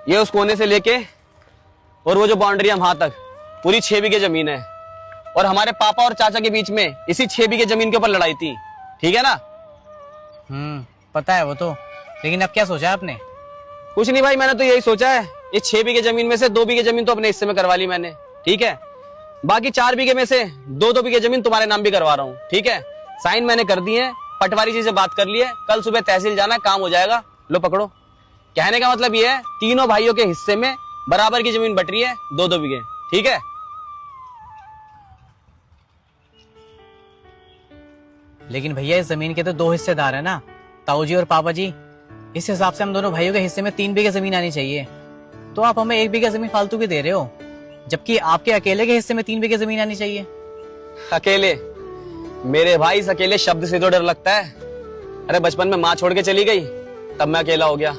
ये उस कोने से लेके और वो जो बाउंड्री है वहां तक पूरी 6 बीघे जमीन है। और हमारे पापा और चाचा के बीच में इसी 6 बीघे जमीन के ऊपर लड़ाई थी, ठीक है ना? पता है वो तो, लेकिन अब क्या सोचा है आपने? कुछ नहीं भाई, मैंने तो यही सोचा है, ये 6 बीघे जमीन में से 2 बीघे जमीन तो अपने हिस्से में करवा ली मैंने, ठीक है? बाकी 4 बीघे में से 2-2 बीघे जमीन तुम्हारे नाम भी करवा रहा हूँ, ठीक है? साइन मैंने कर दिए, पटवारी जी से बात कर ली है, कल सुबह तहसील जाना, काम हो जाएगा। लो पकड़ो। कहने का मतलब ये है, तीनों भाइयों के हिस्से में बराबर की जमीन बट रही है, 2-2 बीघे, ठीक है? लेकिन भैया इस जमीन के तो 2 हिस्सेदार है ना, ताऊ जी और पापा जी। इस हिसाब से हम दोनों भाइयों के हिस्से में 3 बीघे जमीन आनी चाहिए। तो आप हमें 1 बीघा जमीन फालतू की दे रहे हो, जबकि आपके अकेले के हिस्से में 3 बीघे जमीन आनी चाहिए। अकेले? मेरे भाई, इस अकेले शब्द से तो डर लगता है। अरे बचपन में माँ छोड़ के चली गई, तब मैं अकेला हो गया।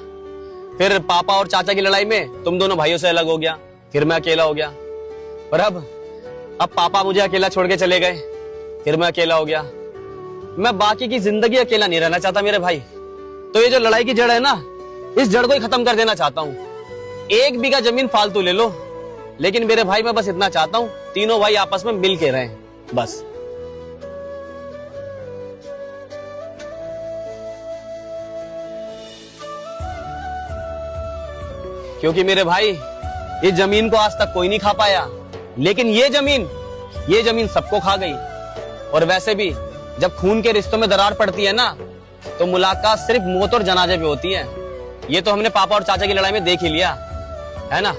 फिर पापा और चाचा की लड़ाई में तुम दोनों भाइयों से अलग हो गया, फिर मैं अकेला हो गया। और अब पापा मुझे अकेला छोड़ के चले गए, फिर मैं अकेला हो गया। मैं बाकी की जिंदगी अकेला नहीं रहना चाहता मेरे भाई। तो ये जो लड़ाई की जड़ है ना, इस जड़ को ही खत्म कर देना चाहता हूँ। 1 बीघा जमीन फालतू ले लो, लेकिन मेरे भाई मैं बस इतना चाहता हूँ, तीनों भाई आपस में मिल के रहें, बस। क्योंकि मेरे भाई, ये जमीन को आज तक कोई नहीं खा पाया, लेकिन ये जमीन सबको खा गई। और वैसे भी जब खून के रिश्तों में दरार पड़ती है ना, तो मुलाकात सिर्फ मौत और जनाजे पे होती है। ये तो हमने पापा और चाचा की लड़ाई में देख ही लिया है ना।